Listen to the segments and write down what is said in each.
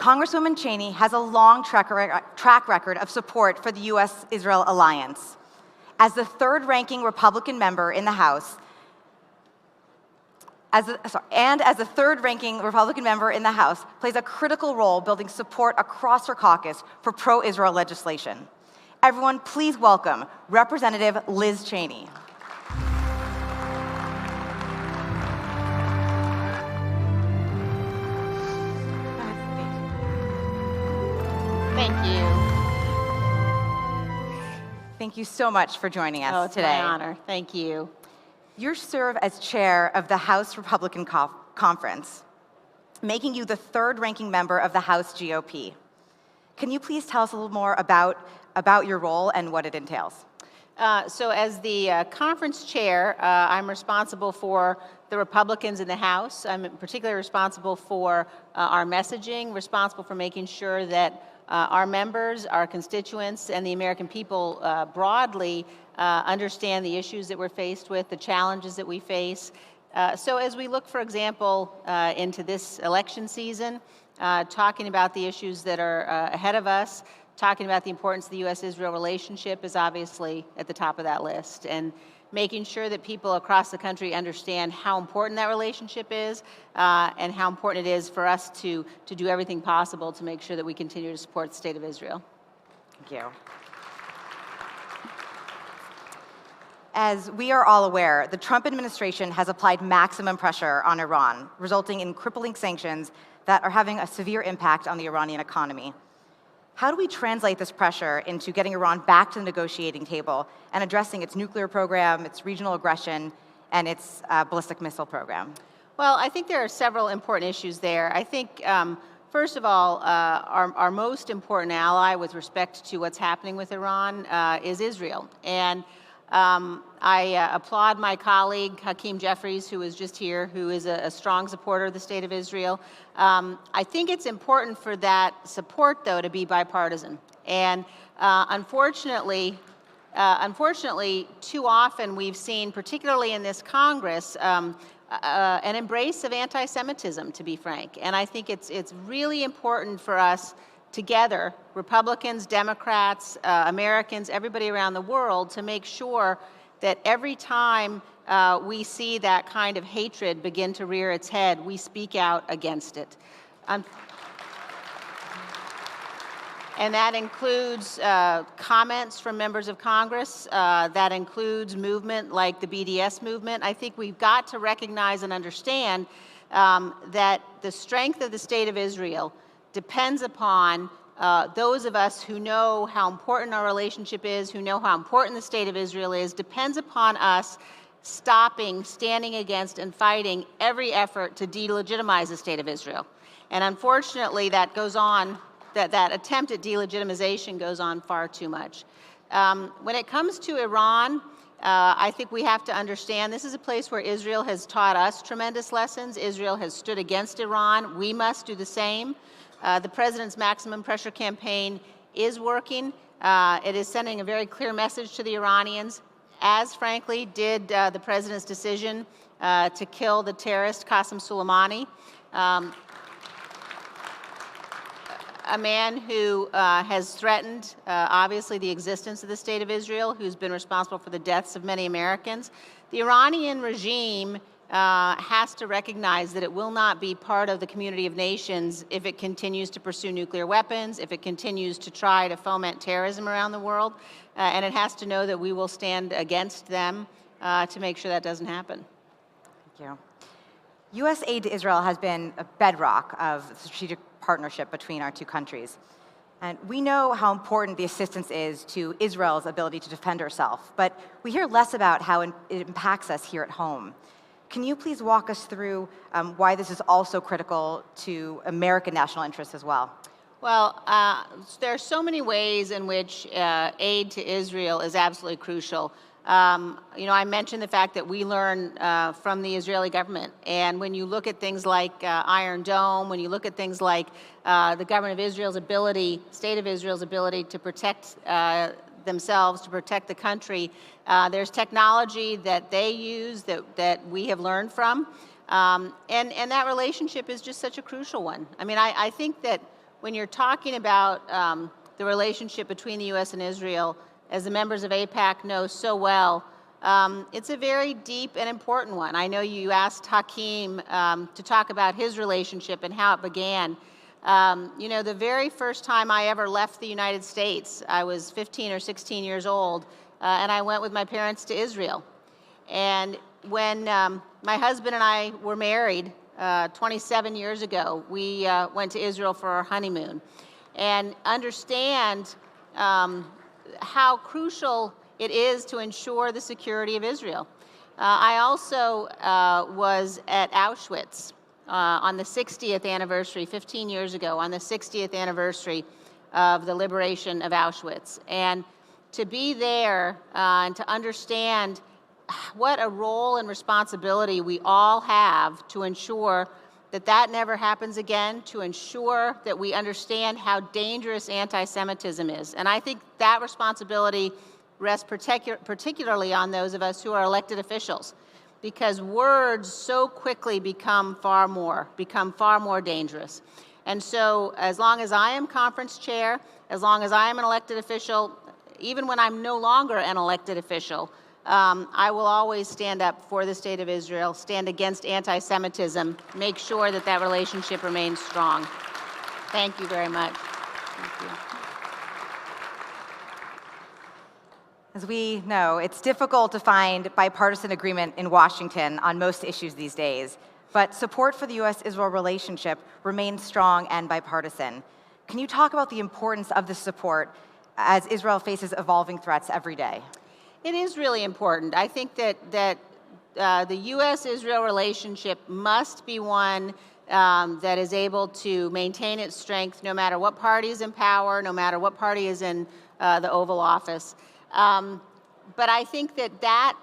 Congresswoman Cheney has a long track record of support for the U.S.-Israel alliance. As the third-ranking Republican member in the House, as the third-ranking Republican member in the House, plays a critical role building support across her caucus for pro-Israel legislation. Everyone, please welcome Representative Liz Cheney. Thank you. Thank you so much for joining us today. It's my honor. Thank you. You serve as chair of the House Republican Conference, making you the third-ranking member of the House GOP. Can you please tell us a little more about your role and what it entails? So as the conference chair, I'm responsible for the Republicans in the House. I'm particularly responsible for our messaging, responsible for making sure that our members, our constituents, and the American people broadly understand the issues that we're faced with, the challenges that we face. So as we look, for example, into this election season, talking about the issues that are ahead of us, talking about the importance of the U.S.-Israel relationship is obviously at the top of that list. And making sure that people across the country understand how important that relationship is and how important it is for us to do everything possible to make sure that we continue to support the State of Israel. Thank you. As we are all aware, the Trump administration has applied maximum pressure on Iran, resulting in crippling sanctions that are having a severe impact on the Iranian economy. How do we translate this pressure into getting Iran back to the negotiating table and addressing its nuclear program, its regional aggression, and its ballistic missile program? Well, I think there are several important issues there. I think, first of all, our most important ally with respect to what's happening with Iran is Israel. And I applaud my colleague, Hakeem Jeffries, who is just here, who is a strong supporter of the State of Israel. I think it's important for that support, though, to be bipartisan. And unfortunately, too often we've seen, particularly in this Congress, an embrace of anti-Semitism, to be frank. And I think it's really important for us together, Republicans, Democrats, Americans, everybody around the world, to make sure that every time we see that kind of hatred begin to rear its head, we speak out against it. And that includes comments from members of Congress. That includes movement like the BDS movement. I think we've got to recognize and understand that the strength of the State of Israel depends upon those of us who know how important our relationship is, who know how important the State of Israel is, depends upon us standing against and fighting every effort to delegitimize the State of Israel. And unfortunately, that goes on, that attempt at delegitimization goes on far too much. When it comes to Iran, I think we have to understand this is a place where Israel has taught us tremendous lessons. Israel has stood against Iran. We must do the same. The President's maximum pressure campaign is working. It is sending a very clear message to the Iranians, as frankly did the President's decision to kill the terrorist Qasem Soleimani, a man who has threatened, obviously, the existence of the State of Israel, who's been responsible for the deaths of many Americans. The Iranian regime has to recognize that it will not be part of the community of nations if it continues to pursue nuclear weapons, if it continues to try to foment terrorism around the world, and it has to know that we will stand against them to make sure that doesn't happen. Thank you. U.S. aid to Israel has been a bedrock of the strategic partnership between our two countries. And we know how important the assistance is to Israel's ability to defend herself, but we hear less about how it impacts us here at home. Can you please walk us through why this is also critical to American national interests as well? Well, there are so many ways in which aid to Israel is absolutely crucial. I mentioned the fact that we learn from the Israeli government. And when you look at things like Iron Dome, when you look at things like the government of Israel's ability, State of Israel's ability to protect themselves, to protect the country, there's technology that they use that we have learned from. And that relationship is just such a crucial one. I mean, I think that when you're talking about the relationship between the U.S. and Israel, as the members of AIPAC know so well, it's a very deep and important one. I know you asked Hakeem to talk about his relationship and how it began. You know, the very first time I ever left the United States, I was 15 or 16 years old, and I went with my parents to Israel. And when my husband and I were married 27 years ago, we went to Israel for our honeymoon. And understand how crucial it is to ensure the security of Israel. I also was at Auschwitz on the 60th anniversary, 15 years ago, on the 60th anniversary of the liberation of Auschwitz. And to be there and to understand what a role and responsibility we all have to ensure that that never happens again, to ensure that we understand how dangerous anti-Semitism is. And I think that responsibility rests particularly on those of us who are elected officials, because words so quickly become far more dangerous. And so as long as I am conference chair, as long as I am an elected official, even when I'm no longer an elected official, I will always stand up for the State of Israel, stand against anti-Semitism, make sure that that relationship remains strong. Thank you very much. Thank you. As we know, it's difficult to find bipartisan agreement in Washington on most issues these days, but support for the U.S.-Israel relationship remains strong and bipartisan. Can you talk about the importance of this support as Israel faces evolving threats every day? It is really important. I think that the U.S.-Israel relationship must be one that is able to maintain its strength no matter what party is in power, no matter what party is in the Oval Office. But I think that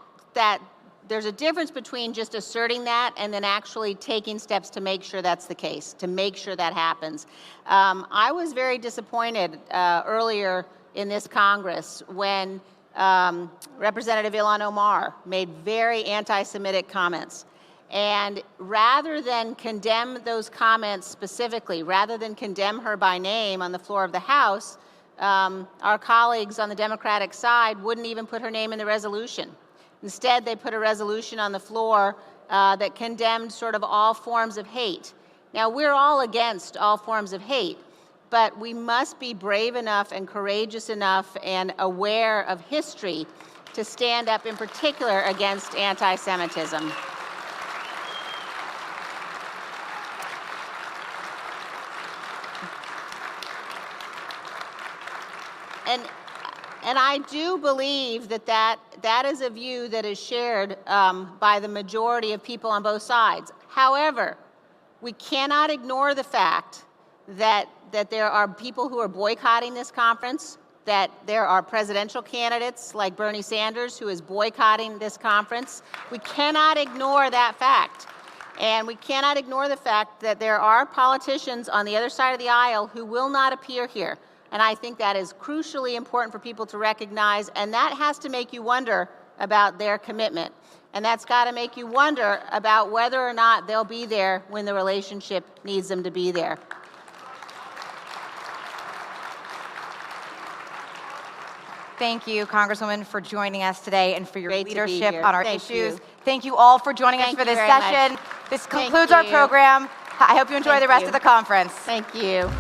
there's a difference between just asserting that and then actually taking steps to make sure that's the case, to make sure that happens. I was very disappointed earlier in this Congress when Representative Ilhan Omar made very anti-Semitic comments. And rather than condemn those comments specifically, rather than condemn her by name on the floor of the House, our colleagues on the Democratic side wouldn't even put her name in the resolution. Instead, they put a resolution on the floor that condemned sort of all forms of hate. Now, we're all against all forms of hate, but we must be brave enough and courageous enough and aware of history to stand up in particular against anti-Semitism. And I do believe that is a view that is shared by the majority of people on both sides. However, we cannot ignore the fact that there are people who are boycotting this conference, that there are presidential candidates like Bernie Sanders who is boycotting this conference. We cannot ignore that fact. And we cannot ignore the fact that there are politicians on the other side of the aisle who will not appear here. And I think that is crucially important for people to recognize, and that has to make you wonder about their commitment. And that's got to make you wonder about whether or not they'll be there when the relationship needs them to be there. Thank you, Congresswoman, for joining us today and for your Great leadership on our Thank issues. you. Thank you all for joining us for this session. This concludes our program. I hope you enjoy the rest of the conference. Thank you.